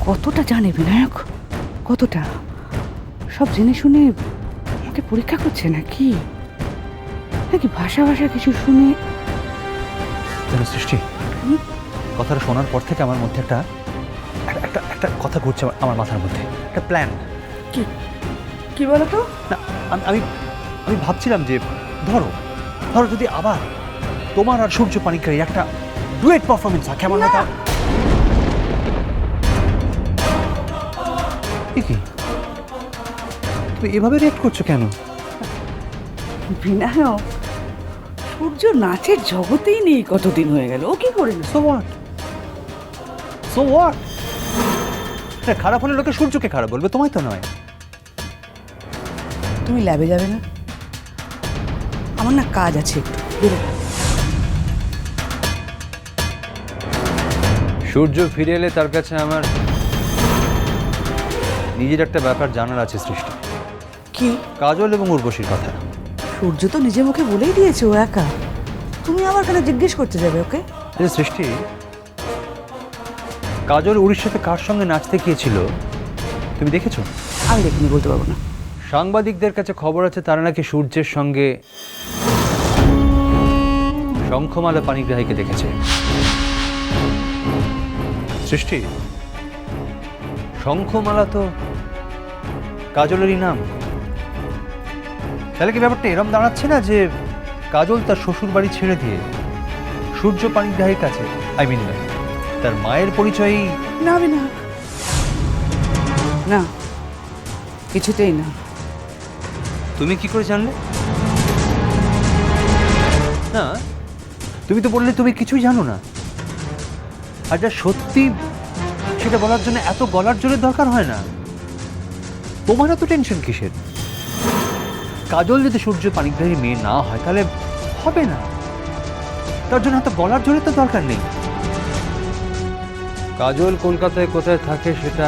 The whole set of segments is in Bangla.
কতটা জানে বিনায়ক, কতটা? সব জেনে শুনে আমাকে পরীক্ষা করছে নাকি নাকি ভাষা ভাষা কিছু শুনে? সৃষ্টি, কথাটা শোনার পর থেকে আমার মধ্যে একটা একটা একটা কথা ঘুরছে আমার মাথার মধ্যে, একটা প্ল্যান। কি কি বলো তো? না, আমি আমি ভাবছিলাম যে ধরো ধরো যদি আবার তোমার আর সূর্য পানিগ্রাহীর একটা ডুয়েট পারফরমেন্স হয়, কেমন হয়? কি তুমি এভাবে রিঅ্যাক্ট করছো কেন? বিনায়ক, সূর্য নাচের জগতেই নেই, কতদিন হয়ে গেল, ও কি করে? So what, so what? খারাপ হলে লোকে সূর্যকে খারাপ বলবে, তোমায় তো নয়। তুমি ল্যাবে যাবে না? আমার না কাজ আছে একটু, বেরো। সূর্য ফিরে এলে তার কাছে আমার নিজের একটা ব্যাপার জানার আছে সৃষ্টি। কি? কাজল এবং উর্বশীর কথা। সূর্য তো নিজে মুখে বলেই দিয়েছে ও একা, তুমি আবার কেন জিজ্ঞেস করতে যাবে ওকে? সৃষ্টি, কাজল উড়িষ্যাতে কার সঙ্গে নাচতে গিয়েছিল তুমি দেখেছো? আমি দেখিনি, বলতে পারবো না। সাংবাদিকদের কাছে খবর আছে তারা নাকি সূর্যের সঙ্গে শঙ্খমালা পানিগ্রাহীকে দেখেছে। সৃষ্টি, শঙ্খমালা তো কাজলেরই নাম। তাহলে কি ব্যাপারটা এরম দাঁড়াচ্ছে না যে কাজল তার শ্বশুর বাড়ি ছেড়ে দিয়ে সূর্য পানিগ্রাহীর কাছে, তার মায়ের পরিচয়ই? না না না, কিছুতেই না। তুমি কি করে জানলে? না, তুমি তো বললে তুমি কিছুই জানো না। আর যা সত্যি সেটা বলার জন্য এত গলার জোরের দরকার হয় না। তোমার এত টেনশন কিসের? কাজল যদি সূর্য পানিগ্রাহী মেয়ে না হয় তাহলে হবে না, তার জন্য এত গলার জোরের তো দরকার নেই। কাজল কলকাতায় কোথায় থাকে সেটা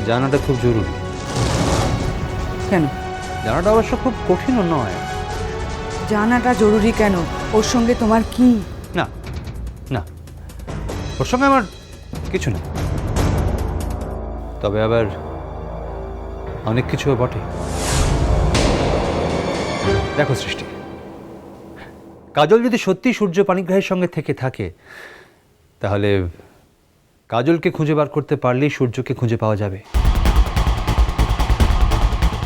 জানাটা খুব জরুরি। কেন? জানাটা অবশ্য খুব কঠিনও নয়। জানাটা জরুরি কেন? ওর সঙ্গে তোমার কি? না না, ওর সঙ্গে আমার কিছু না, তবে আবার অনেক কিছু বটে। দেখো সৃষ্টি, কাজল যদি সত্যি সূর্য পানিগ্রাহীর সঙ্গে থেকে থাকে তাহলে কাজলকে খুঁজে বার করতে পারলেই সূর্যকে খুঁজে পাওয়া যাবে।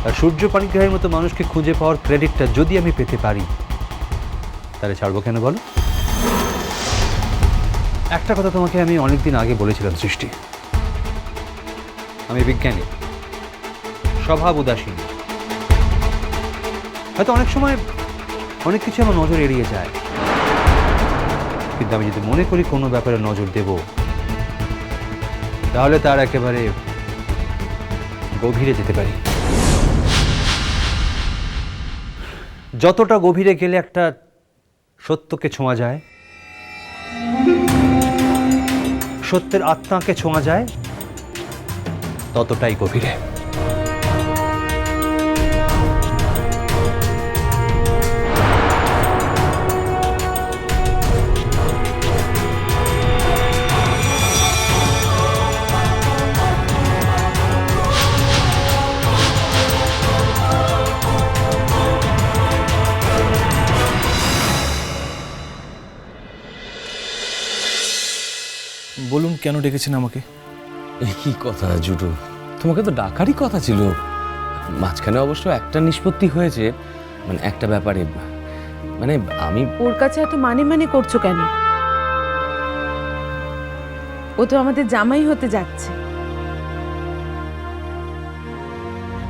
আর সূর্য পানিগ্রাহীর মতো মানুষকে খুঁজে পাওয়ার ক্রেডিটটা যদি আমি পেতে পারি তাহলে ছাড়বো কেন বলো? একটা কথা তোমাকে আমি অনেকদিন আগে বলেছিলাম সৃষ্টি, আমি বিজ্ঞানী, স্বভাব উদাসীন। হয়তো অনেক সময় অনেক কিছু আমার নজর এড়িয়ে যায়, কিন্তু আমি যদি মনে করি কোনো ব্যাপারে নজর দেব তাহলে তার একেবারে গভীরে যেতে পারি। যতটা গভীরে গেলে একটা সত্যকে ছোঁয়া যায়, সত্যের আত্মাকে ছোঁয়া যায়, ততটাই গভীরে। বলুন, কেন ডেকেছেন আমাকে? কি কথা জুটু, তোমাকে তো ডাকারই কথা ছিল। মাঝখানে অবশ্য একটা নিষ্পত্তি হয়েছে, মানে একটা ব্যাপারে। মানে আমি ওর কাছে এত মানে করছো কেন? ও তো আমাদের জামাই হতে যাচ্ছে,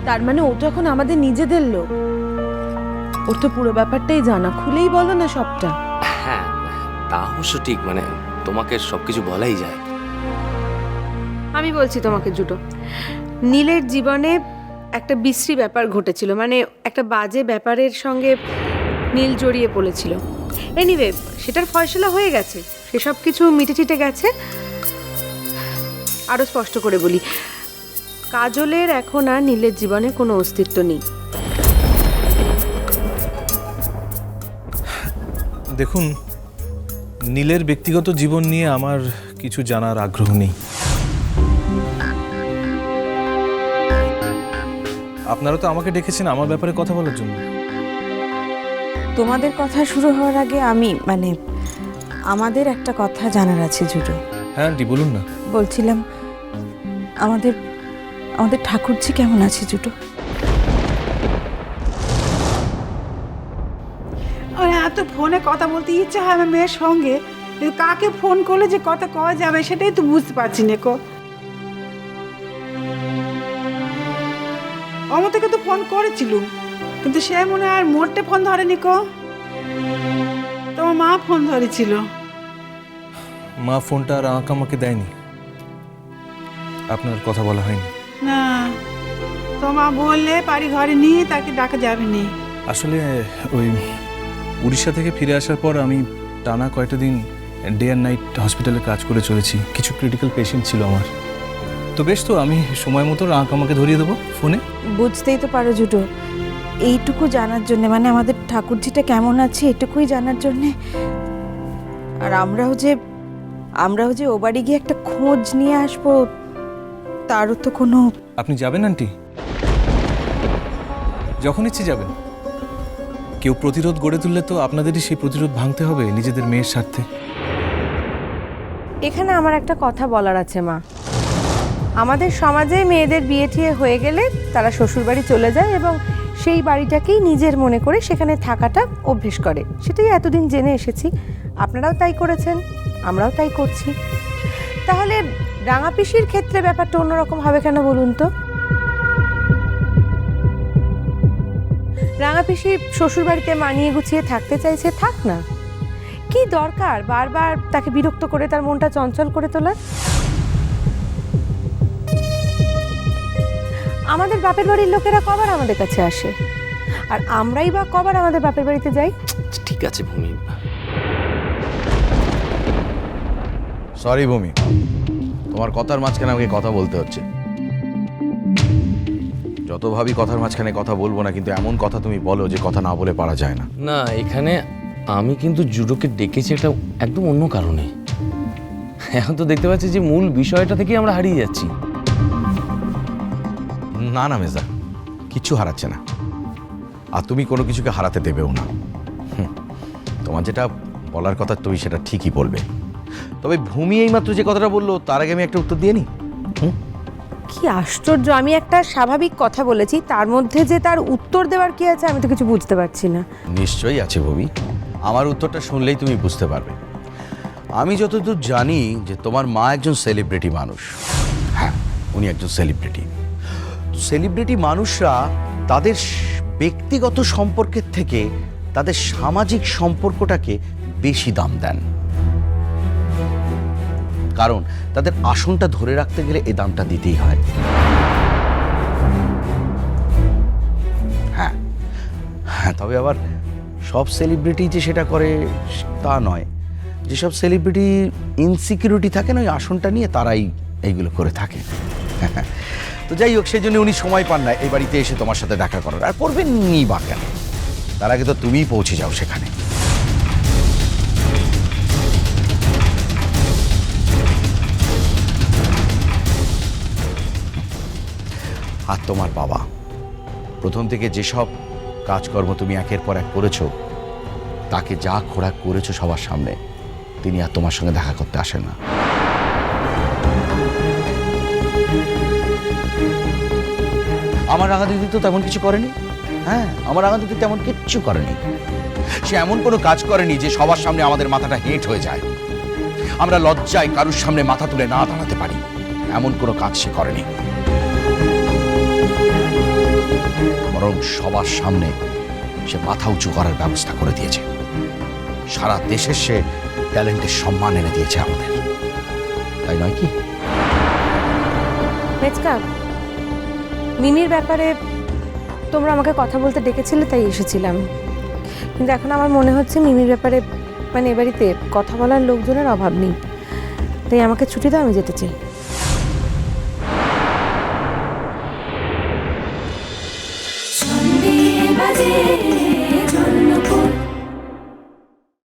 তার মানে ও তো এখন আমাদের নিজেদের লোক। ওর তো পুরো ব্যাপারটাই জানা, খুলেই বলো না সবটা। হ্যাঁ, তা অবশ্য ঠিক, মানে তোমাকে সবকিছু বলাই যায়। আমি বলছি তোমাকে জুটো, নীলের জীবনে একটা বিশ্রী ব্যাপার ঘটেছিল, মানে একটা বাজে ব্যাপারের সঙ্গে নীল জড়িয়ে পড়েছিল। এনিওয়ে, সেটার ফয়সলা হয়ে গেছে, সেসব কিছু মিটে টিটে গেছে। আরও স্পষ্ট করে বলি, কাজলের এখন আর নীলের জীবনে কোনো অস্তিত্ব নেই। দেখুন, নীলের ব্যক্তিগত জীবন নিয়ে আমার কিছু জানার আগ্রহ নেই। আপনারা তো আমাকে ডেকেছেন আমার ব্যাপারে কথা বলার জন্য। তোমাদের কথা শুরু হওয়ার আগে আমাদের একটা কথা জানার আছে জুটো। হ্যাঁ আন্টি বলুন না। বলছিলাম আমাদের ঠাকুরজি কেমন আছে জুটো? এত ফোনে কথা বলতে ইচ্ছা হয় আমার মেয়ের সঙ্গে, কিন্তু কাকে ফোন করলে যে কথা কওয়া যাবে সেটাই তো বুঝতে পারছি না কো। অমতাকে তো ফোন করেছিল, কিন্তু সে মনে হয় আর মোটে ফোন ধরেনি কো। তোমার মা ফোন ধরেছিল। মা ফোনটা আর আমাকে দেয়নি, আপনার কথা বলা হয়নি। না, তোমার বললে বাড়ি ঘরে নিয়ে তাকে ডাকা যাবে নি। আসলে ওই উড়িষ্যা থেকে ফিরে আসার পর আমি টানা কয়েকটা দিন ডে অ্যান্ড নাইট হসপিটালে কাজ করে চলেছি। কিছু ক্রিটিক্যাল পেশেন্ট ছিল আমার। তো বেশ, তো আমি সময় মতো আমাকে ধরিয়ে দেবো ফোনে। বুঝতেই তো পারো জুটো, এইটুকু জানার জন্য, মানে আমাদের ঠাকুরজিটা কেমন আছে এটুকুই জানার জন্যে। আর আমরাও যে ও বাড়ি গিয়ে একটা খোঁজ নিয়ে আসবো, তারও তো কোনো। আপনি যাবেন আন্টি? যখন ইচ্ছে যাবেন। কেউ প্রতিরোধ গড়ে তুললে তো আপনাদেরই সেই প্রতিরোধ ভাঙতে হবে নিজেদের মেয়ের স্বার্থে। এখানে আমার একটা কথা বলার আছে মা। আমাদের সমাজে মেয়েদের বিয়ে ঠিয়ে হয়ে গেলে তারা শ্বশুরবাড়ি চলে যায় এবং সেই বাড়িটাকেই নিজের মনে করে সেখানে থাকাটা অভ্যেস করে। সেটাই এতদিন জেনে এসেছি। আপনারাও তাই করেছেন, আমরাও তাই করছি। তাহলে রাঙা পিসির ক্ষেত্রে ব্যাপারটা অন্যরকম হবে কেন বলুন তো? রাঙা পিসি শ্বশুরবাড়িতে মানিয়ে গুছিয়ে থাকতে চাইছে, থাক না। কি দরকার বারবার তাকে বিরক্ত করে তার মনটা চঞ্চল করে তোলার? আমাদের বাপের বাড়ির লোকেরা কবার আমাদের কাছে আসে, আর আমরাই বা কবার আমাদের বাপের বাড়িতে যাই? ঠিক আছে ভূমি। সরি ভূমি, তোমার কথার মাঝখানে আমাকে কথা বলতে হচ্ছে। যত ভাবি কথার মাঝখানে কথা বলবো না, কিন্তু এমন কথা তুমি বলো যে কথা না বলে পারা যায় না। না, এখানে আমি কিন্তু জুডোকে ডেকেছি একটা একদম অন্য কারণে। এখন তো দেখতে পাচ্ছি যে মূল বিষয়টা থেকেই আমরা হারিয়ে যাচ্ছি। না না মেজা, কিচ্ছু হারাচ্ছে না, আর তুমি কোনো কিছুকে হারাতে দেবেও না। তোমার যেটা বলার কথা তুমি সেটা ঠিকই বলবে। তবে ভূমি এইমাত্র যে কথাটা বললো তার আগে আমি একটা উত্তর দিয়ে নি। কি আশ্চর্য! আমি একটা স্বাভাবিক কথা বলেছি, তার মধ্যে যে তার উত্তর দেওয়ার কি আছে আমি তো কিছু বুঝতে পারছি না। নিশ্চয়ই আছে ভূমি, আমার উত্তরটা শুনলেই তুমি বুঝতে পারবে। আমি যতদূর জানি যে তোমার মা একজন সেলিব্রিটি মানুষ। হ্যাঁ, উনি একজন সেলিব্রিটি। সেলিব্রিটি মানুষরা তাদের ব্যক্তিগত সম্পর্কের থেকে তাদের সামাজিক সম্পর্কটাকে বেশি দাম দেন, কারণ তাদের আসনটা ধরে রাখতে গেলে এই দামটা দিতেই হয়। হ্যাঁ হ্যাঁ, তবে আবার সব সেলিব্রিটি যে সেটা করে তা নয়। যেসব সেলিব্রিটি ইনসিকিউরিটি থাকে না ওই আসনটা নিয়ে, তারাই এইগুলো করে থাকে। তো যাই হোক, সেই জন্য উনি সময় পান না এই বাড়িতে এসে তোমার সাথে দেখা করার। আর করবেন নি বা কেন? তার আগে তো তুমিই পৌঁছে যাও সেখানে। আর তোমার বাবা প্রথম থেকে যেসব কাজকর্ম তুমি একের পর এক করেছো, তাকে যা খোরাক করেছো সবার সামনে, তিনি আর তোমার সঙ্গে দেখা করতে আসেন না। আমার রাঙা দিদি তো তেমন কিছু করেনি। হ্যাঁ, আমার রাঙা দিদি তেমন কিচ্ছু করেনি। সে এমন কোনো কাজ করেনি যে সবার সামনে আমাদের মাথাটা হেঁট হয়ে যায়, আমরা লজ্জায় কারুর সামনে মাথা তুলে না দাঁড়াতে পারি, এমন কোনো কাজ সে করেনি। বরং সবার সামনে সে মাথা উঁচু করার ব্যবস্থা করে দিয়েছে। সারা দেশের সে ট্যালেন্টের সম্মান এনে দিয়েছে আমাদের, তাই নয় কি? মেচকা, মিমির ব্যাপারে তোমরা আমাকে কথা বলতে ডেকেছিলে তাই এসেছিলাম, কিন্তু এখন আমার মনে হচ্ছে মিমির ব্যাপারে মানে এ বাড়িতে কথা বলার লোকজনের অভাব নেই, তাই আমাকে ছুটি দাও, আমি যেতে চাই।